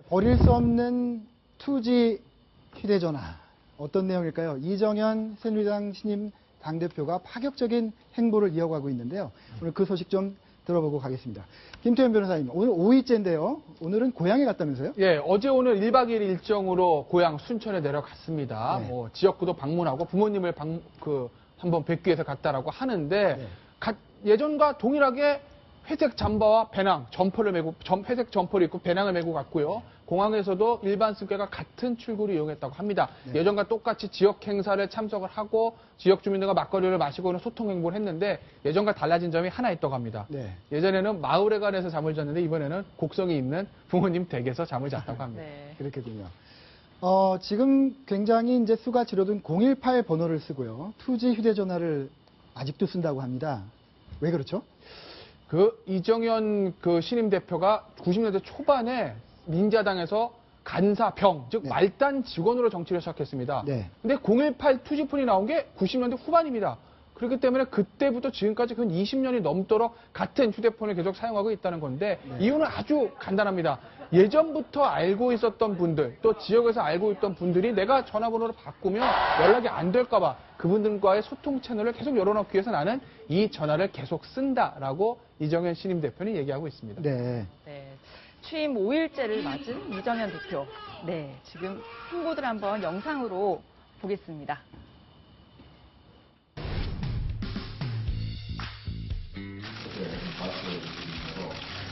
버릴 수 없는 투지 휴대전화. 어떤 내용일까요? 이정현 새누리당 신임 당대표가 파격적인 행보를 이어가고 있는데요. 오늘 그 소식 좀 들어보고 가겠습니다. 김태현 변호사님, 오늘 5일째인데요. 오늘은 고향에 갔다면서요? 예, 어제 오늘 1박 2일 일정으로 고향 순천에 내려갔습니다. 네. 뭐 지역구도 방문하고 부모님을 한번 뵙기 위해서 갔다라고 하는데 네. 예전과 동일하게 회색 잠바와 배낭, 회색 점퍼를 입고 배낭을 메고 갔고요. 공항에서도 일반 승객과 같은 출구를 이용했다고 합니다. 네. 예전과 똑같이 지역 행사를 참석을 하고 지역 주민들과 막걸리를 마시고는 소통 행보를 했는데 예전과 달라진 점이 하나 있다고 합니다. 네. 예전에는 마을회관에서 잠을 잤는데 이번에는 곡성에 있는 부모님 댁에서 잠을 잤다고 합니다. 네. 그렇겠군요. 지금 굉장히 이제 수가 줄어든 018 번호를 쓰고요. 투지 휴대전화를 아직도 쓴다고 합니다. 왜 그렇죠? 이정현 신임 대표가 90년대 초반에 민자당에서 간사병, 즉 네. 말단 직원으로 정치를 시작했습니다. 네. 근데 018 투지폰이 나온 게 90년대 후반입니다. 그렇기 때문에 그때부터 지금까지 근 20년이 넘도록 같은 휴대폰을 계속 사용하고 있다는 건데 네. 이유는 아주 간단합니다. 예전부터 알고 있었던 분들, 또 지역에서 알고 있던 분들이 내가 전화번호를 바꾸면 연락이 안 될까 봐 그분들과의 소통 채널을 계속 열어놓기 위해서 나는 이 전화를 계속 쓴다라고 이정현 신임 대표는 얘기하고 있습니다. 네. 네. 취임 5일째를 맞은 이정현 대표. 네. 지금 홍보들 한번 영상으로 보겠습니다.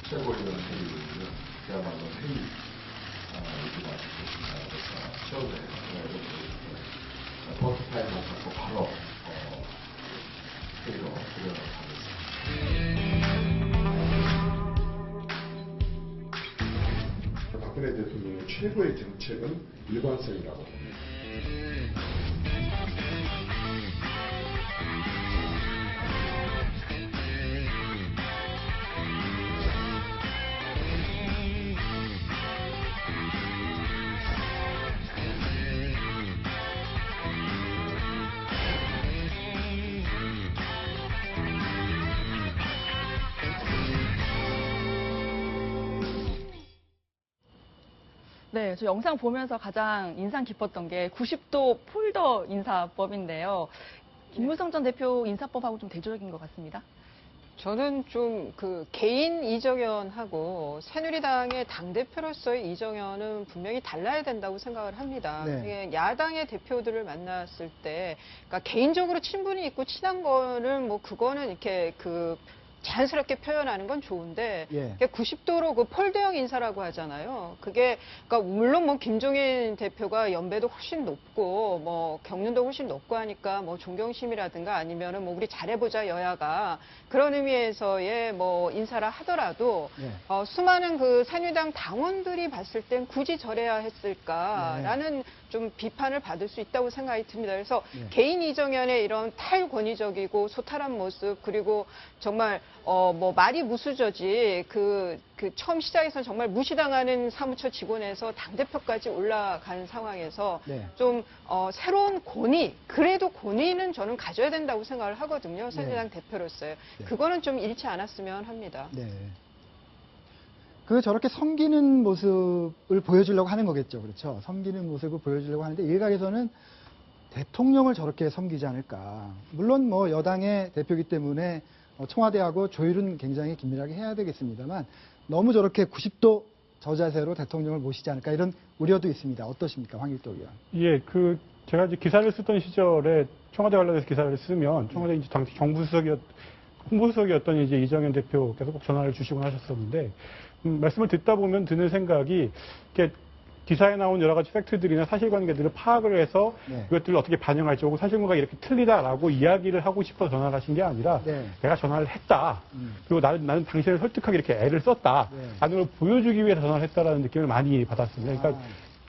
최고위원 회의를 그야말로 회의 이기가 됐습니다. 그래서 처음에 버스 타임을 갖고 바로 회의로 들어가도록 하겠습니다. 박근혜 대통령의 최고의 정책은 일관성이라고 봅니다. 네, 저 영상 보면서 가장 인상 깊었던 게 90도 폴더 인사법인데요. 김무성 전 대표 인사법하고 좀 대조적인 것 같습니다. 저는 좀 개인 이정현하고 새누리당의 당대표로서의 이정현은 분명히 달라야 된다고 생각을 합니다. 네. 야당의 대표들을 만났을 때, 그러니까 개인적으로 친분이 있고 친한 거는 그거는 이렇게 자연스럽게 표현하는 건 좋은데, 예. 90도로 폴더형 인사라고 하잖아요. 그게, 그러니까 물론 김종인 대표가 연배도 훨씬 높고, 경륜도 훨씬 높고 하니까 존경심이라든가 아니면은 우리 잘해보자 여야가 그런 의미에서의 인사라 하더라도, 네. 수많은 새누리당 당원들이 봤을 땐 굳이 저래야 했을까라는 좀 비판을 받을 수 있다고 생각이 듭니다. 그래서 네. 개인 이정현의 이런 탈권위적이고 소탈한 모습, 그리고 정말 말이 무수저지 처음 시작에서는 정말 무시당하는 사무처 직원에서 당대표까지 올라간 상황에서 네. 좀 새로운 권위, 그래도 권위는 저는 가져야 된다고 생각을 하거든요. 새누리당 대표로서요. 네. 그거는 좀 잃지 않았으면 합니다. 네. 저렇게 섬기는 모습을 보여주려고 하는 거겠죠. 그렇죠. 섬기는 모습을 보여주려고 하는데 일각에서는 대통령을 저렇게 섬기지 않을까. 물론 여당의 대표이기 때문에 청와대하고 조율은 굉장히 긴밀하게 해야 되겠습니다만 너무 저렇게 90도 저자세로 대통령을 모시지 않을까 이런 우려도 있습니다. 어떠십니까? 황일도 의원. 예, 제가 이제 기사를 쓰던 시절에 청와대 관련해서 기사를 쓰면 청와대 이제 당시 홍보수석이었던 이제 이정현 대표께서 꼭 전화를 주시곤 하셨었는데, 말씀을 듣다 보면 드는 생각이, 이렇게 기사에 나온 여러 가지 팩트들이나 사실관계들을 파악을 해서 네. 이것들을 어떻게 반영할지, 혹은 사실관계가 이렇게 틀리다라고 이야기를 하고 싶어서 전화를 하신 게 아니라, 네. 내가 전화를 했다. 그리고 나는 당신을 설득하기 이렇게 애를 썼다. 네. 라는 걸 보여주기 위해서 전화를 했다라는 느낌을 많이 받았습니다. 그러니까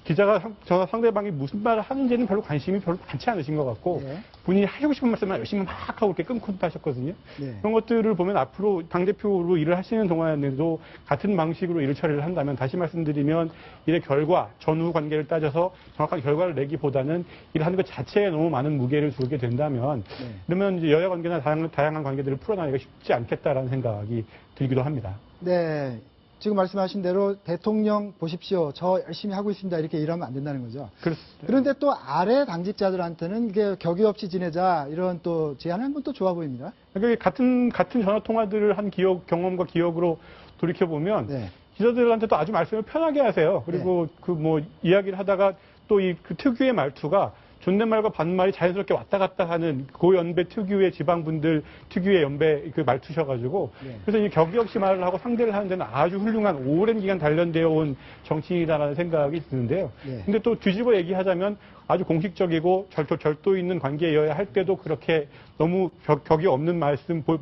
기자가 상대방이 무슨 말을 하는지는 별로 관심이 별로 많지 않으신 것 같고, 네. 본인이 하시고 싶은 말씀만 열심히 막 하고 이렇게 끊고 하셨거든요. 네. 그런 것들을 보면 앞으로 당대표로 일을 하시는 동안에도 같은 방식으로 일을 처리를 한다면, 다시 말씀드리면 일의 결과, 전후 관계를 따져서 정확한 결과를 내기보다는 일하는 것 자체에 너무 많은 무게를 두게 된다면, 네. 그러면 이제 여야 관계나 다양한 관계들을 풀어나가기가 쉽지 않겠다라는 생각이 들기도 합니다. 네. 지금 말씀하신 대로 대통령 보십시오. 저 열심히 하고 있습니다. 이렇게 일하면 안 된다는 거죠. 그렇습니다. 그런데 또 아래 당직자들한테는 이게 격의 없이 지내자 이런 또 제안하는 건 또 좋아 보입니다. 그러니까 같은 전화 통화들을 한 경험과 기억으로 돌이켜 보면 네. 기자들한테도 아주 말씀을 편하게 하세요. 그리고 그 뭐 이야기를 하다가 또 이 그 특유의 말투가 존댓말과 반말이 자연스럽게 왔다 갔다 하는 고연배 특유의 지방분들 특유의 연배 그 말투셔가지고 네. 그래서 이 격의 없이 말을 하고 상대를 하는 데는 아주 훌륭한 오랜 기간 단련되어 온 정치인이라는 생각이 드는데요. 네. 근데 또 뒤집어 얘기하자면 아주 공식적이고 절도 있는 관계여야 할 때도 그렇게 너무 격이 없는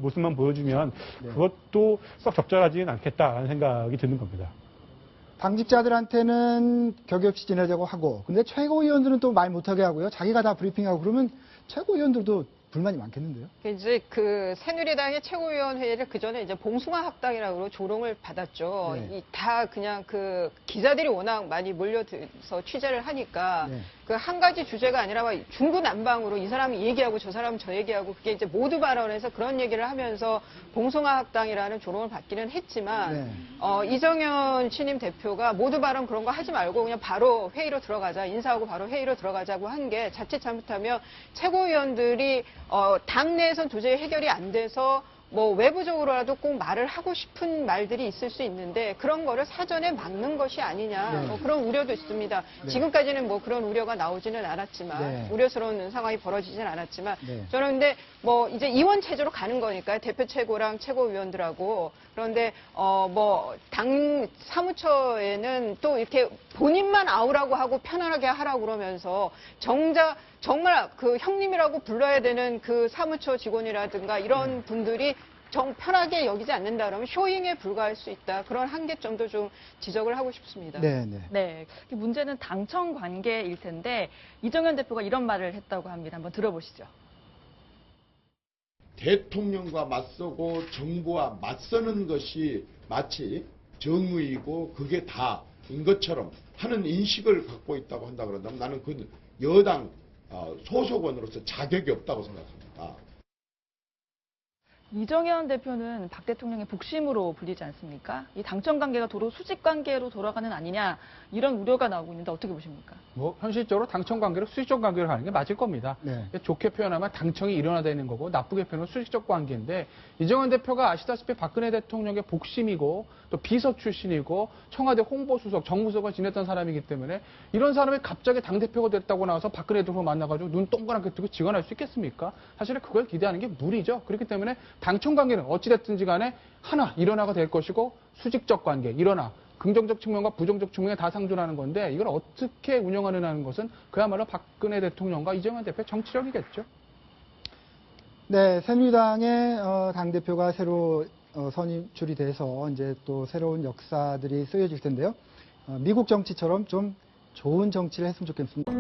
모습만 보여주면 그것도 썩 적절하지는 않겠다라는 생각이 드는 겁니다. 당직자들한테는 격의 없이 지내자고 하고, 근데 최고위원들은 또 말 못하게 하고요. 자기가 다 브리핑하고 그러면 최고위원들도 불만이 많겠는데요. 이제 그 새누리당의 최고위원회의를 그 전에 이제 봉숭아 학당이라고 조롱을 받았죠. 네. 다 그냥 그 기자들이 워낙 많이 몰려들어서 취재를 하니까 네. 그 한 가지 주제가 아니라 막 중구난방으로 이 사람이 얘기하고 저 사람은 저 얘기하고 그게 이제 모두 발언해서 그런 얘기를 하면서 봉숭아 학당이라는 조롱을 받기는 했지만 네. 이정현 신임 대표가 모두 발언 그런 거 하지 말고 그냥 바로 회의로 들어가자, 인사하고 바로 회의로 들어가자고 한 게 자칫 잘못하면 최고위원들이 당내에선 도저히 해결이 안 돼서 뭐 외부적으로라도 꼭 말을 하고 싶은 말들이 있을 수 있는데 그런 거를 사전에 막는 것이 아니냐, 네. 뭐 그런 우려도 있습니다. 네. 지금까지는 뭐 그런 우려가 나오지는 않았지만 네. 우려스러운 상황이 벌어지진 않았지만 네. 저는 근데 뭐 이제 이원 체제로 가는 거니까요. 대표 최고랑 최고위원들하고. 그런데 뭐 당 사무처에는 또 이렇게 본인만 아우라고 하고 편안하게 하라고 그러면서 정말 그 형님이라고 불러야 되는 그 사무처 직원이라든가 이런 분들이 편하게 여기지 않는다 그러면 쇼잉에 불과할 수 있다. 그런 한계점도 좀 지적을 하고 싶습니다. 네, 네. 네, 문제는 당청 관계일 텐데 이정현 대표가 이런 말을 했다고 합니다. 한번 들어보시죠. 대통령과 맞서고 정부와 맞서는 것이 마치 정의이고 그게 다인 것처럼 하는 인식을 갖고 있다고 한다 그런다면 나는 그 여당 소속원으로서 자격이 없다고 생각합니다. 이정현 대표는 박 대통령의 복심으로 불리지 않습니까? 이 당청 관계가 도로 수직 관계로 돌아가는 아니냐 이런 우려가 나오고 있는데 어떻게 보십니까? 뭐 현실적으로 당청 관계로 수직적 관계로 가는 게 맞을 겁니다. 네. 좋게 표현하면 당청이 일원화되는 거고 나쁘게 표현하면 수직적 관계인데 이정현 대표가 아시다시피 박근혜 대통령의 복심이고 또 비서 출신이고 청와대 홍보수석, 정무수석을 지냈던 사람이기 때문에 이런 사람이 갑자기 당대표가 됐다고 나와서 박근혜 대통령 만나가지고 눈 동그랗게 뜨고 직언할 수 있겠습니까? 사실은 그걸 기대하는 게 무리죠. 그렇기 때문에 당청 관계는 어찌됐든지 간에 하나 일원화가 될 것이고 수직적 관계, 일원화. 긍정적 측면과 부정적 측면에 다 상존하는 건데 이걸 어떻게 운영하느냐는 것은 그야말로 박근혜 대통령과 이정현 대표의 정치력이겠죠. 네, 새누리당의 당대표가 새로 선출이 돼서 이제 또 새로운 역사들이 쓰여질 텐데요. 미국 정치처럼 좀 좋은 정치를 했으면 좋겠습니다.